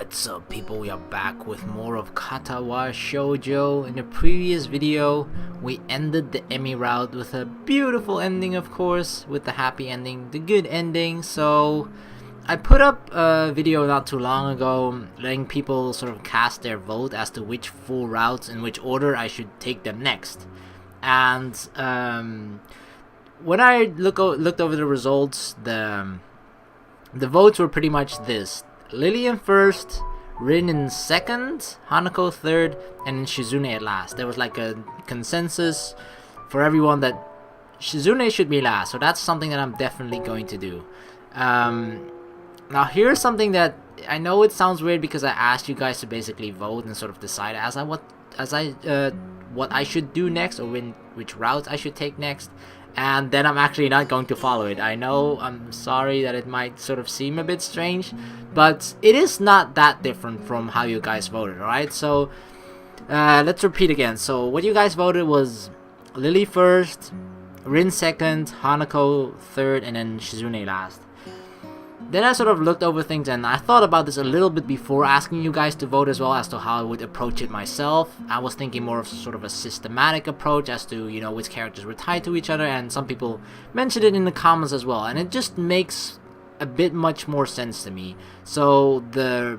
What's up people, we are back with more of Katawa Shoujo. In the previous video, we ended the Emmy route with a beautiful ending, of course, with the happy ending, the good ending. So I put up a video not too long ago letting people sort of cast their vote as to which full routes in which order I should take them next. And when I looked over the results, the votes were pretty much this: Lily in first, Rin in second, Hanako third, and then Shizune at last. There was like a consensus for everyone that Shizune should be last, so that's something that I'm definitely going to do. Now here's something that I know it sounds weird because I asked you guys to basically vote and sort of decide what I should do next, or which route I should take next. And then I'm actually not going to follow it. I know, I'm sorry that it might sort of seem a bit strange, but it is not that different from how you guys voted, alright? So, let's repeat again. So, what you guys voted was Lily first, Rin second, Hanako third, and then Shizune last. Then I sort of looked over things and I thought about this a little bit before asking you guys to vote as well, as to how I would approach it myself. I was thinking more of sort of a systematic approach as to, you know, which characters were tied to each other, and some people mentioned it in the comments as well, and it just makes a bit much more sense to me. So the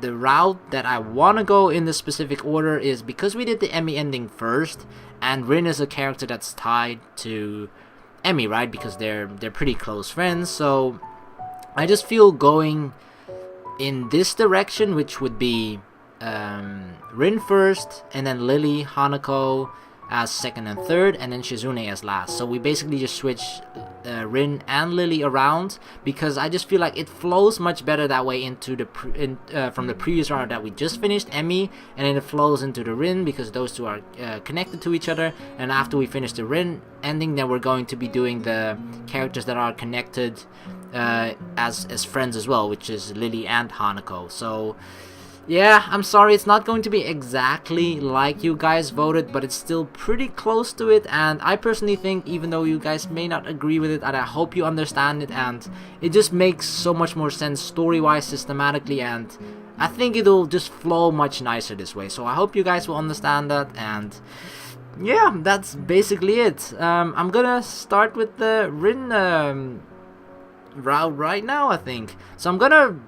route that I want to go in the specific order is, because we did the Emmy ending first, and Rin is a character that's tied to Emmy, right? Because they're pretty close friends, so I just feel going in this direction, which would be Rin first, and then Lily, Hanako as second and third, and then Shizune as last. So we basically just switch Rin and Lily around, because I just feel like it flows much better that way into the from the previous round that we just finished, Emmy, and then it flows into the Rin because those two are connected to each other. And after we finish the Rin ending, then we're going to be doing the characters that are connected as friends as well, which is Lily and Hanako. So yeah, I'm sorry it's not going to be exactly like you guys voted, but it's still pretty close to it. And I personally think, even though you guys may not agree with it, and I hope you understand it, and it just makes so much more sense story-wise, systematically, and I think it'll just flow much nicer this way. So I hope you guys will understand that. And yeah, that's basically it. I'm gonna start with the Rin route right now, I think. So I'm gonna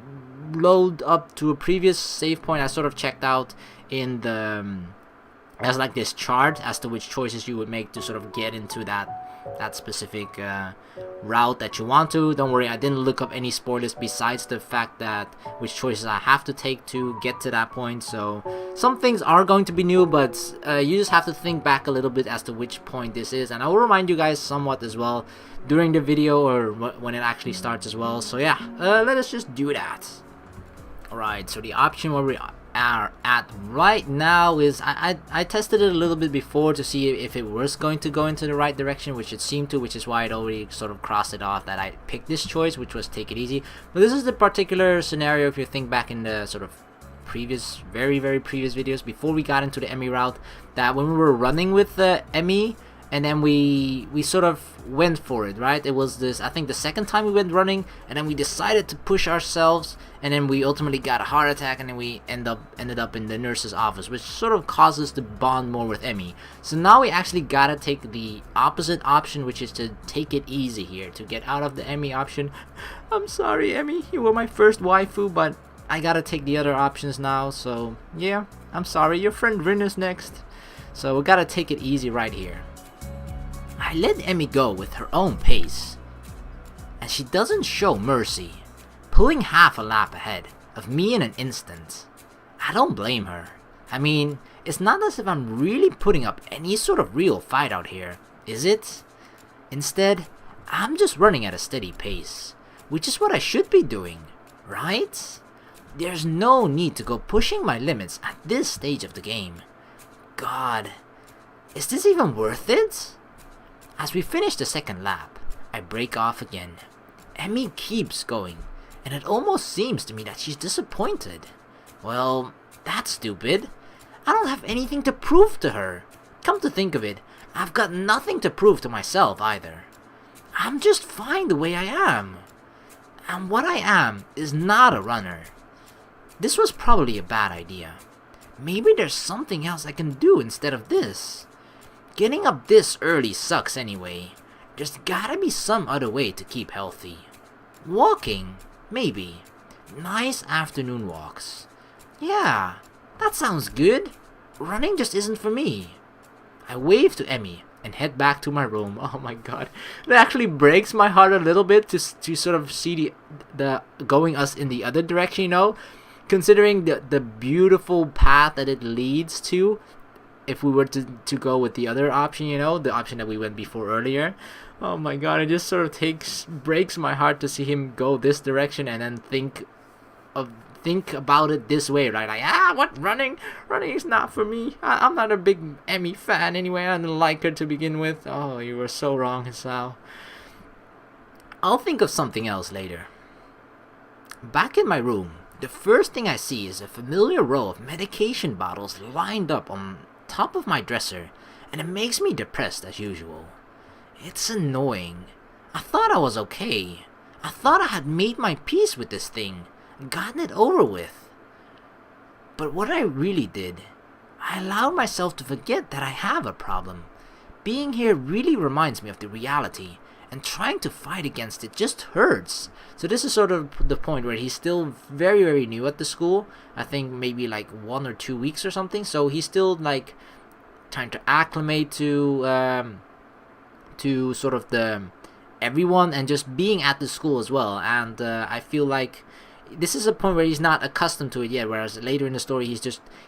load up to a previous save point I sort of checked out in the as like this chart as to which choices you would make to sort of get into that specific route that you want to. Don't worry, I didn't look up any spoilers besides the fact that which choices I have to take to get to that point. So some things are going to be new, but you just have to think back a little bit as to which point this is, and I will remind you guys somewhat as well during the video, or when it actually starts as well. So yeah, let us just do that. Alright, so the option where we are at right now is, I tested it a little bit before to see if it was going to go into the right direction, which it seemed to, which is why I'd already sort of crossed it off that I picked this choice, which was take it easy. But this is the particular scenario, if you think back in the sort of previous, very previous videos before we got into the Emmy route, that when we were running with the Emmy, and then we sort of went for it, right? It was this, I think, the second time we went running, and then we decided to push ourselves, and then we ultimately got a heart attack, and then we ended up in the nurse's office, which sort of caused us to bond more with Emmy. So now we actually gotta take the opposite option, which is to take it easy here, to get out of the Emmy option. I'm sorry, Emmy, you were my first waifu, but I gotta take the other options now. So yeah, I'm sorry, your friend Rin is next, so we gotta take it easy right here. I let Emmy go with her own pace, and she doesn't show mercy, pulling half a lap ahead of me in an instant. I don't blame her. I mean, it's not as if I'm really putting up any sort of real fight out here, is it? Instead, I'm just running at a steady pace, which is what I should be doing, right? There's no need to go pushing my limits at this stage of the game. God, is this even worth it? As we finish the second lap, I break off again. Emmy keeps going, and it almost seems to me that she's disappointed. Well, that's stupid. I don't have anything to prove to her. Come to think of it, I've got nothing to prove to myself either. I'm just fine the way I am. And what I am is not a runner. This was probably a bad idea. Maybe there's something else I can do instead of this. Getting up this early sucks anyway. There's gotta be some other way to keep healthy. Walking, maybe. Nice afternoon walks. Yeah, that sounds good. Running just isn't for me. I wave to Emmy and head back to my room. Oh my god. It actually breaks my heart a little bit to sort of see the going us in the other direction, you know? Considering the beautiful path that it leads to, if we were to go with the other option, you know, the option that we went before earlier. Oh my god, it just sort of breaks my heart to see him go this direction and then think about it this way, right? Like, what, running is not for me. I'm not a big Emmy fan anyway. I didn't like her to begin with. Oh, you were so wrong, Hisao. I'll think of something else later. Back in my room, the first thing I see is a familiar row of medication bottles lined up on top of my dresser, and it makes me depressed as usual. It's annoying. I thought I was okay. I thought I had made my peace with this thing, gotten it over with. But what I really did, I allowed myself to forget that I have a problem. Being here really reminds me of the reality, and trying to fight against it just hurts. So this is sort of the point where he's still very, very new at the school. I think maybe like 1 or 2 weeks or something. So he's still like trying to acclimate to sort of the everyone and just being at the school as well. And I feel like this is a point where he's not accustomed to it yet, whereas later in the story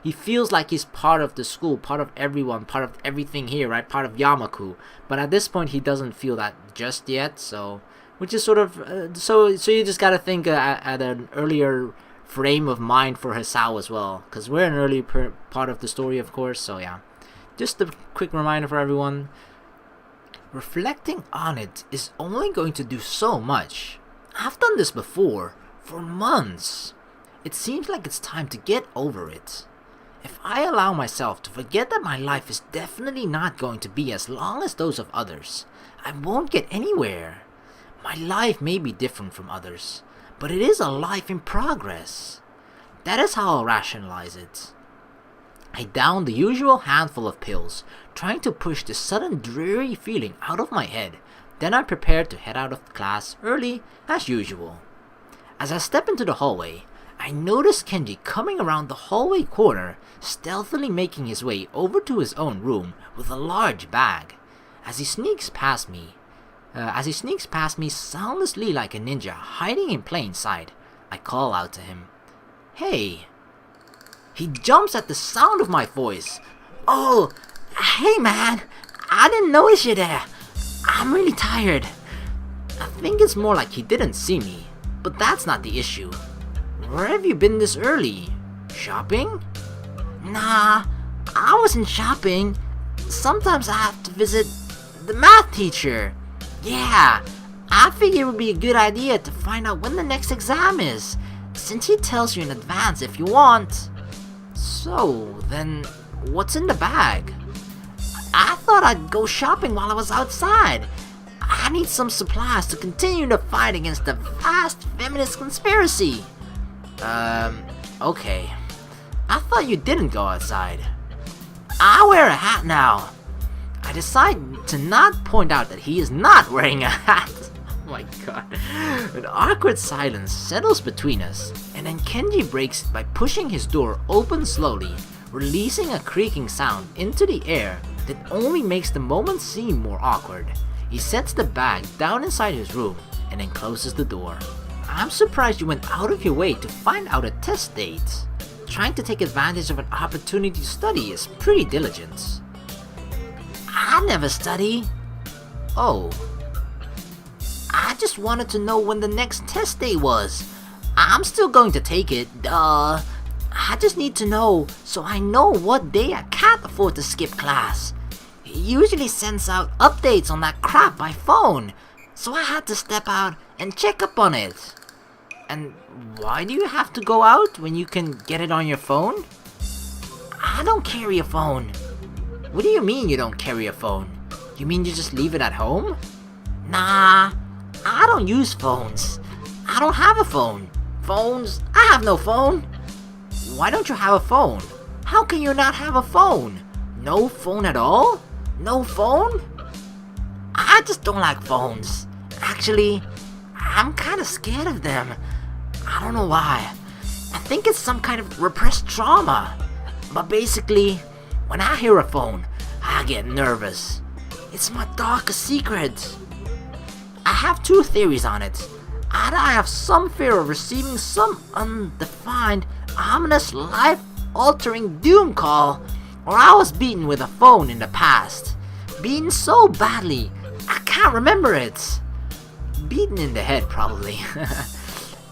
he feels like he's part of the school, part of everyone, part of everything here, right? Part of Yamaku. But at this point he doesn't feel that just yet, so which is sort of so you just gotta think at an earlier frame of mind for Hisao as well, because we're an early part of the story, of course. So yeah, just a quick reminder for everyone. Reflecting on it is only going to do so much. I've done this before, for months. It seems like it's time to get over it. If I allow myself to forget that my life is definitely not going to be as long as those of others, I won't get anywhere. My life may be different from others, but it is a life in progress. That is how I'll rationalize it. I downed the usual handful of pills, trying to push the sudden dreary feeling out of my head. Then I prepared to head out of class early as usual. As I step into the hallway, I notice Kenji coming around the hallway corner, stealthily making his way over to his own room with a large bag. As he sneaks past me soundlessly like a ninja hiding in plain sight, I call out to him, "Hey!" He jumps at the sound of my voice. "Oh, hey man, I didn't notice you there. I'm really tired." I think it's more like he didn't see me. But that's not the issue. Where have you been this early? Shopping? Nah, I wasn't shopping. Sometimes I have to visit the math teacher. Yeah, I figured it would be a good idea to find out when the next exam is, since he tells you in advance if you want. So, then, what's in the bag? I thought I'd go shopping while I was outside. I need some supplies to continue the fight against the vast feminist conspiracy. Okay. I thought you didn't go outside. I wear a hat now. I decide to not point out that he is not wearing a hat. Oh my god. An awkward silence settles between us, and then Kenji breaks it by pushing his door open slowly, releasing a creaking sound into the air that only makes the moment seem more awkward. He sets the bag down inside his room and then closes the door. I'm surprised you went out of your way to find out a test date. Trying to take advantage of an opportunity to study is pretty diligent. I never study. Oh. I just wanted to know when the next test day was. I'm still going to take it, duh. I just need to know so I know what day I can't afford to skip class. He usually sends out updates on that crap by phone, so I had to step out and check up on it. And why do you have to go out when you can get it on your phone? I don't carry a phone. What do you mean you don't carry a phone? You mean you just leave it at home? Nah, I don't use phones. I don't have a phone. Phones? I have no phone. Why don't you have a phone? How can you not have a phone? No phone at all? No phone? I just don't like phones. Actually, I'm kind of scared of them. I don't know why. I think it's some kind of repressed trauma. But basically, when I hear a phone, I get nervous. It's my darkest secret. I have two theories on it. Either I have some fear of receiving some undefined, ominous, life-altering doom call, or I was beaten with a phone in the past. Beaten so badly, I can't remember it. Beaten in the head, probably.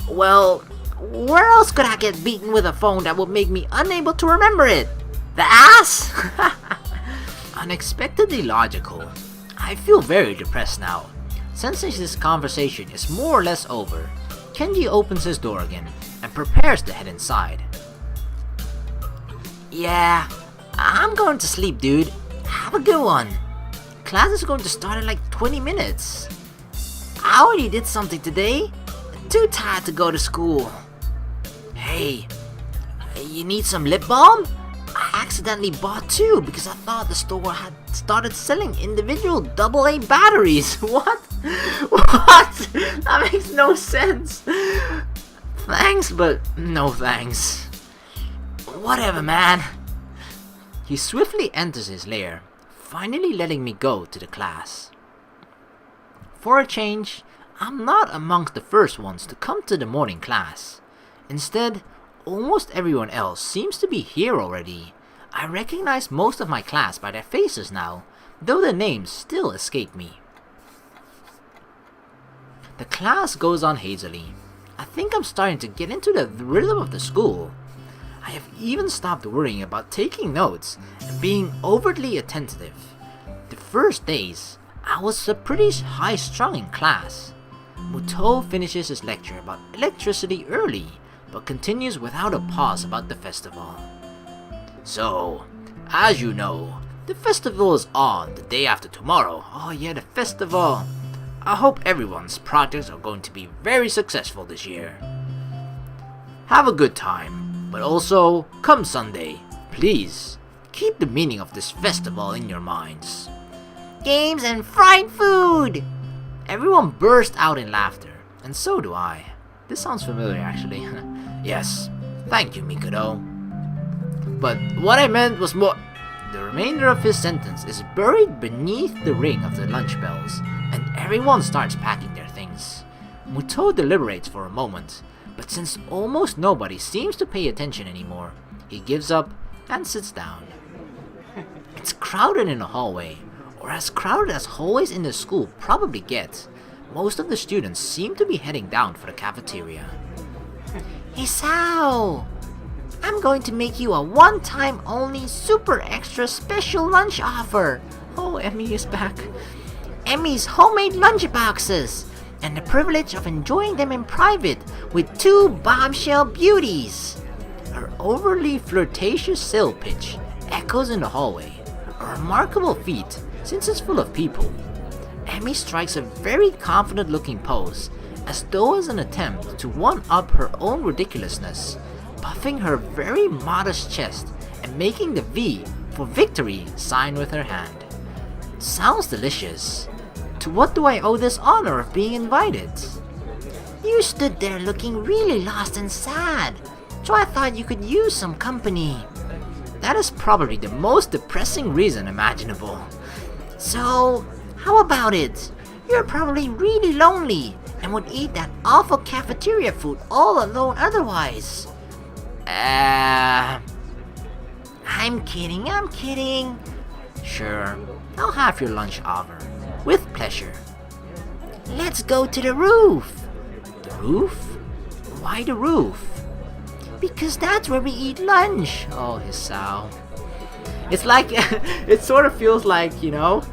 Well, where else could I get beaten with a phone that would make me unable to remember it? The ass? Unexpectedly logical. I feel very depressed now. Sensing this conversation is more or less over, Kenji opens his door again and prepares to head inside. Yeah, I'm going to sleep, dude. Have a good one. Class is going to start in like 20 minutes. I already did something today. Too tired to go to school. Hey, you need some lip balm? I accidentally bought two because I thought the store had started selling individual AA batteries. What? What? That makes no sense. Thanks, but no thanks. Whatever, man. He swiftly enters his lair, finally letting me go to the class. For a change, I'm not amongst the first ones to come to the morning class. Instead, almost everyone else seems to be here already. I recognize most of my class by their faces now, though their names still escape me. The class goes on hazily. I think I'm starting to get into the rhythm of the school. I have even stopped worrying about taking notes and being overtly attentive. The first days, I was pretty high-strung in class. Muto finishes his lecture about electricity early, but continues without a pause about the festival. So, as you know, the festival is on the day after tomorrow. Oh yeah, the festival. I hope everyone's projects are going to be very successful this year. Have a good time, but also, come Sunday, please, keep the meaning of this festival in your minds. Games and fried food! Everyone burst out in laughter, and so do I. This sounds familiar, actually. Yes, thank you, Mikado. But what I meant was more... The remainder of his sentence is buried beneath the ring of the lunch bells, and everyone starts packing their things. Muto deliberates for a moment, but since almost nobody seems to pay attention anymore, he gives up and sits down. It's crowded in the hallway, or as crowded as hallways in the school probably get. Most of the students seem to be heading down for the cafeteria. Hisao! I'm going to make you a one-time only super extra special lunch offer. Oh, Emmy is back. Emmy's homemade lunch boxes, and the privilege of enjoying them in private with two bombshell beauties. Her overly flirtatious sale pitch echoes in the hallway, a remarkable feat since it's full of people. Emmy strikes a very confident-looking pose, as though as an attempt to one-up her own ridiculousness, puffing her very modest chest and making the V for victory sign with her hand. Sounds delicious. To what do I owe this honor of being invited? You stood there looking really lost and sad, so I thought you could use some company. That is probably the most depressing reason imaginable. So, how about it? You're probably really lonely and would eat that awful cafeteria food all alone otherwise. I'm kidding. Sure, I'll have your lunch offer. With pleasure. Let's go to the roof. The roof? Why the roof? Because that's where we eat lunch. Oh, Hisao. It's like, it sort of feels like, you know,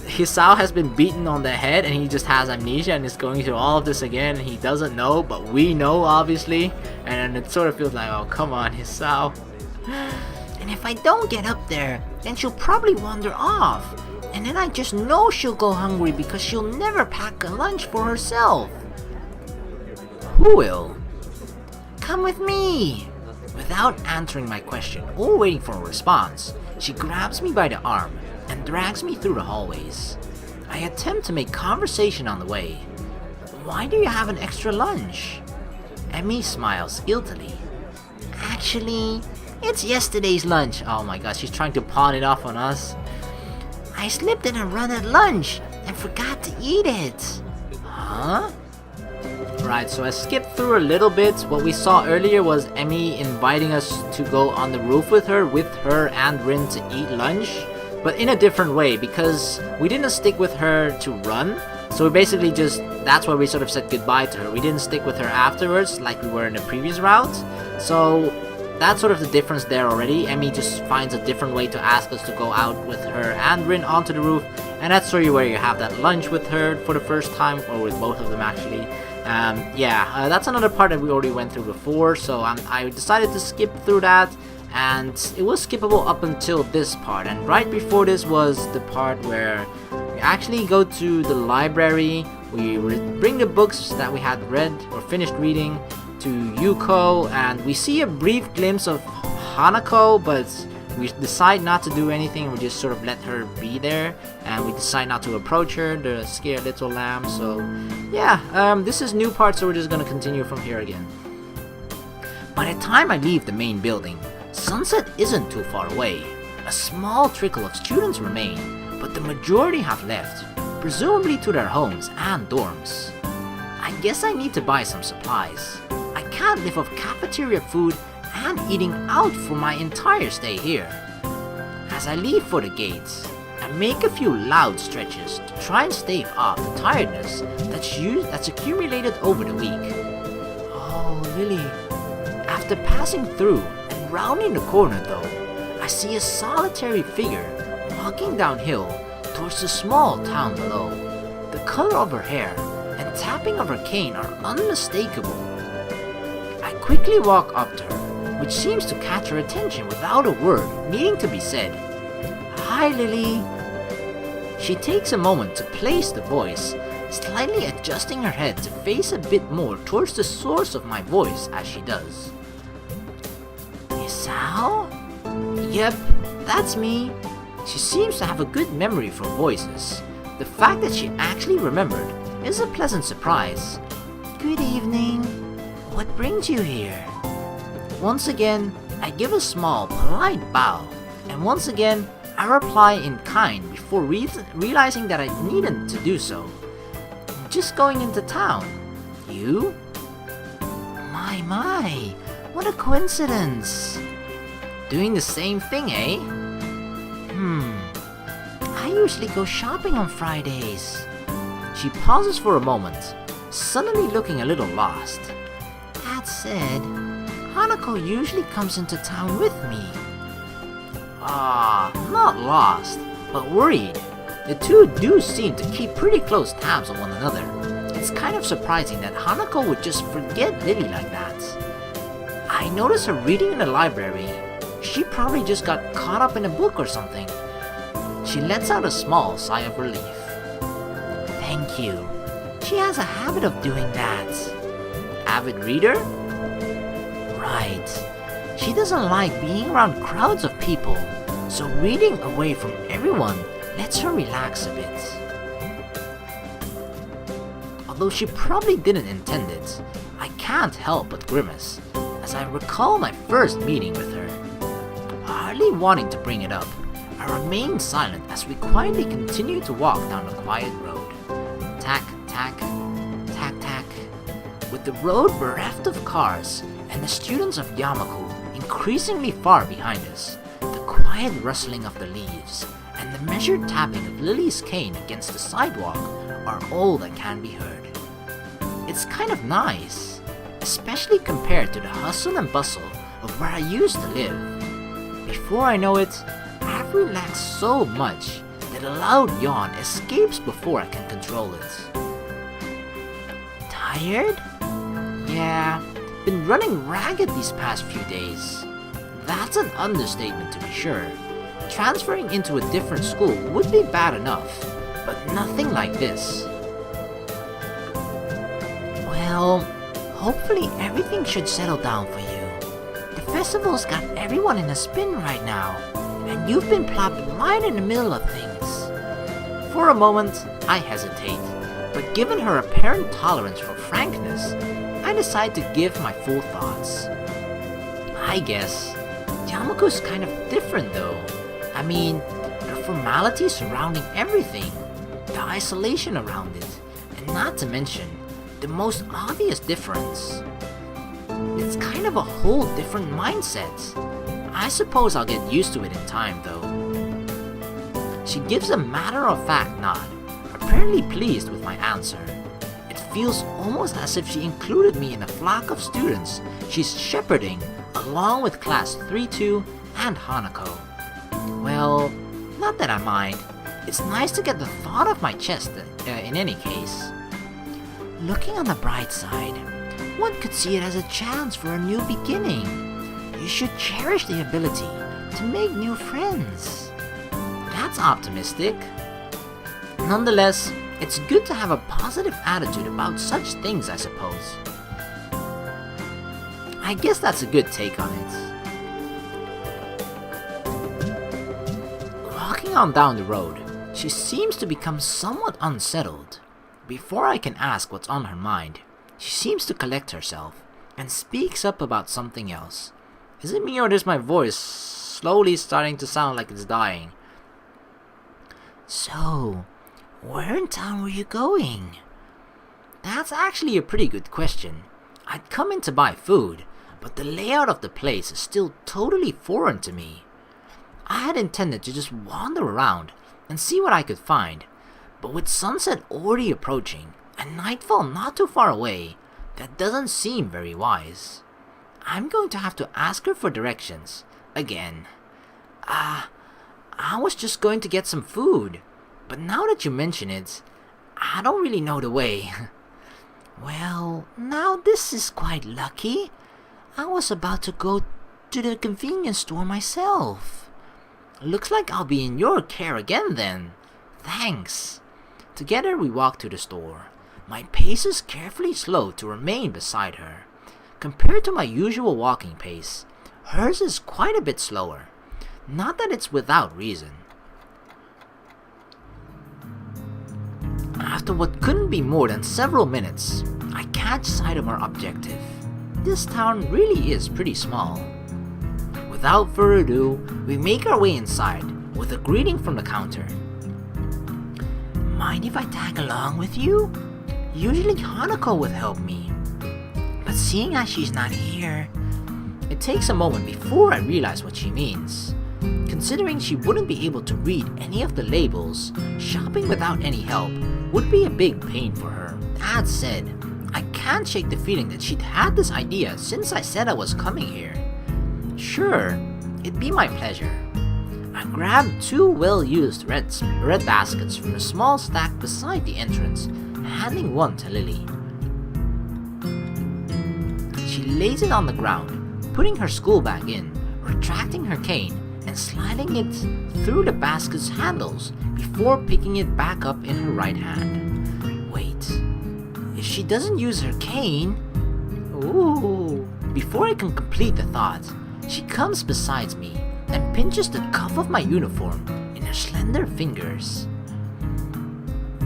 Hisao has been beaten on the head and he just has amnesia and is going through all of this again and he doesn't know, but we know obviously, and it sort of feels like, oh come on Hisao. And if I don't get up there, then she'll probably wander off, and then I just know she'll go hungry because she'll never pack a lunch for herself. Who will? Come with me. Without answering my question or waiting for a response, she grabs me by the arm and drags me through the hallways. I attempt to make conversation on the way. Why do you have an extra lunch? Emmy smiles guiltily. Actually, it's yesterday's lunch. Oh my god, she's trying to pawn it off on us. I slipped in a run at lunch and forgot to eat it. Huh? Right, so I skipped through a little bit. What we saw earlier was Emmy inviting us to go on the roof with her and Rin to eat lunch, but in a different way because we didn't stick with her to run. So we basically that's why we sort of said goodbye to her. We didn't stick with her afterwards like we were in the previous route. So that's sort of the difference there already. Emmy just finds a different way to ask us to go out with her and Rin onto the roof, and that's sort of where you have that lunch with her for the first time, or with both of them actually. That's another part that we already went through before, so I decided to skip through that, and it was skippable up until this part. And right before this was the part where we actually go to the library, we bring the books that we had read or finished reading to Yuko, and we see a brief glimpse of Hanako, but we decide not to do anything. We just sort of let her be there, and we decide not to approach her, the scared little lamb. So yeah, this is new part, so we're just gonna continue from here again. By the time I leave the main building, sunset isn't too far away. A small trickle of students remain, but the majority have left, presumably to their homes and dorms. I guess I need to buy some supplies. I can't live off cafeteria food and eating out for my entire stay here. As I leave for the gates, I make a few loud stretches to try and stave off the tiredness that's accumulated over the week. Oh, Lily. After passing through and rounding the corner though, I see a solitary figure walking downhill towards the small town below. The color of her hair and tapping of her cane are unmistakable. I quickly walk up to her, which seems to catch her attention without a word needing to be said. Hi, Lily. She takes a moment to place the voice, slightly adjusting her head to face a bit more towards the source of my voice as she does. Hisao? Yep, that's me. She seems to have a good memory for voices. The fact that she actually remembered is a pleasant surprise. Good evening. What brings you here? Once again, I give a small, polite bow, and once again, I reply in kind before realizing that I needn't to do so. Just going into town. You? My, what a coincidence. Doing the same thing, eh? I usually go shopping on Fridays. She pauses for a moment, suddenly looking a little lost. That said, Hanako usually comes into town with me. Not lost, but worried. The two do seem to keep pretty close tabs on one another. It's kind of surprising that Hanako would just forget Lily like that. I notice her reading in the library. She probably just got caught up in a book or something. She lets out a small sigh of relief. Thank you. She has a habit of doing that. Avid reader? Right. She doesn't like being around crowds of people, so reading away from everyone lets her relax a bit. Although she probably didn't intend it, I can't help but grimace as I recall my first meeting with her. Hardly wanting to bring it up, I remain silent as we quietly continue to walk down the quiet road. Tack, tack, tack, tack. With the road bereft of cars and the students of Yamaku increasingly far behind us, the quiet rustling of the leaves and the measured tapping of Lily's cane against the sidewalk are all that can be heard. It's kind of nice, especially compared to the hustle and bustle of where I used to live. Before I know it, I've relaxed so much that a loud yawn escapes before I can control it. Tired? Yeah, been running ragged these past few days. That's an understatement to be sure. Transferring into a different school would be bad enough, but nothing like this. Well, hopefully everything should settle down for you. The festival's got everyone in a spin right now, and you've been plopped right in the middle of things. For a moment, I hesitate, but given her apparent tolerance for frankness, I decide to give my full thoughts. I guess Yamaku's kind of different though. I mean, the formality surrounding everything, the isolation around it, and not to mention, the most obvious difference. It's kind of a whole different mindset. I suppose I'll get used to it in time though. She gives a matter-of-fact nod, apparently pleased with my answer. It feels almost as if she included me in a flock of students she's shepherding along with class 3-2 and Hanako. Well, not that I mind. It's nice to get the thought off my chest in any case. Looking on the bright side, one could see it as a chance for a new beginning. You should cherish the ability to make new friends. That's optimistic. Nonetheless, it's good to have a positive attitude about such things, I suppose. I guess that's a good take on it. Walking on down the road, she seems to become somewhat unsettled. Before I can ask what's on her mind, she seems to collect herself and speaks up about something else. Is it me or is my voice slowly starting to sound like it's dying? So, where in town were you going? That's actually a pretty good question. I'd come in to buy food, but the layout of the place is still totally foreign to me. I had intended to just wander around and see what I could find, but with sunset already approaching and nightfall not too far away, that doesn't seem very wise. I'm going to have to ask her for directions, again. I was just going to get some food, but now that you mention it, I don't really know the way. Well, now this is quite lucky. I was about to go to the convenience store myself. Looks like I'll be in your care again then. Thanks. Together we walk to the store. My pace is carefully slowed to remain beside her. Compared to my usual walking pace, hers is quite a bit slower. Not that it's without reason. After what couldn't be more than several minutes, I catch sight of our objective. This town really is pretty small. Without further ado, we make our way inside with a greeting from the counter. Mind if I tag along with you? Usually Hanako would help me. But seeing as she's not here, it takes a moment before I realize what she means. Considering she wouldn't be able to read any of the labels, shopping without any help would be a big pain for her. That said, I can't shake the feeling that she'd had this idea since I said I was coming here. Sure, it'd be my pleasure. I grabbed 2 well-used red baskets from a small stack beside the entrance, handing one to Lily. She lays it on the ground, putting her school bag in, retracting her cane, and sliding it through the basket's handles before picking it back up in her right hand. Wait, if she doesn't use her cane... Ooh. Before I can complete the thought, she comes beside me and pinches the cuff of my uniform in her slender fingers.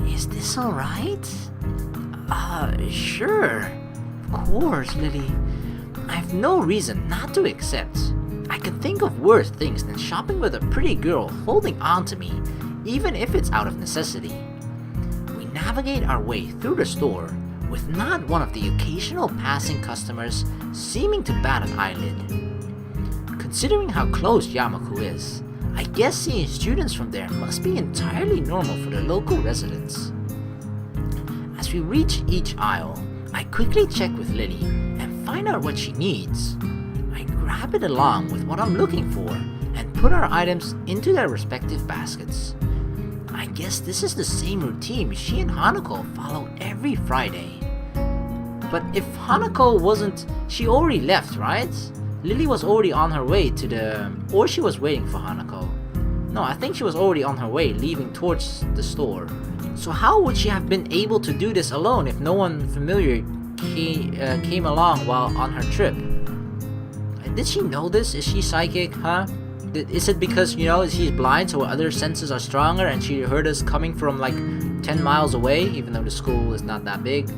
Is this alright? Sure. Of course, Lily. I've no reason not to accept. I can think of worse things than shopping with a pretty girl holding on to me, even if it's out of necessity. We navigate our way through the store, with not one of the occasional passing customers seeming to bat an eyelid. Considering how close Yamaku is, I guess seeing students from there must be entirely normal for the local residents. As we reach each aisle, I quickly check with Lily and find out what she needs. I grab it along with what I'm looking for and put our items into their respective baskets. I guess this is the same routine she and Hanako follow every Friday. But if Hanako wasn't, she already left, right? Lily was already on her way to the... or she was waiting for Hanako. No, I think she was already on her way, leaving towards the store. So how would she have been able to do this alone if no one familiar came along while on her trip? I Did she know this? Is she psychic, huh? Is it because, she's blind so her other senses are stronger and she heard us coming from like 10 miles away, even though the school is not that big?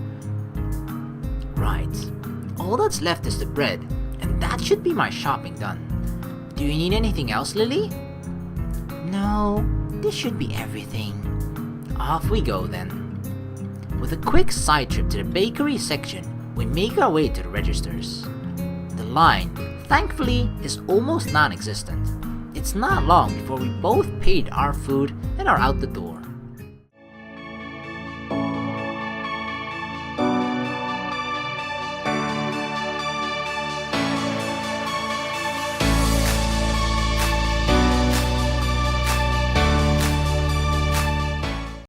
Right. All that's left is the bread, and that should be my shopping done. Do you need anything else, Lily? No, this should be everything. Off we go then. With a quick side trip to the bakery section, we make our way to the registers. The line, thankfully, is almost non-existent. It's not long before we both paid our food and are out the door.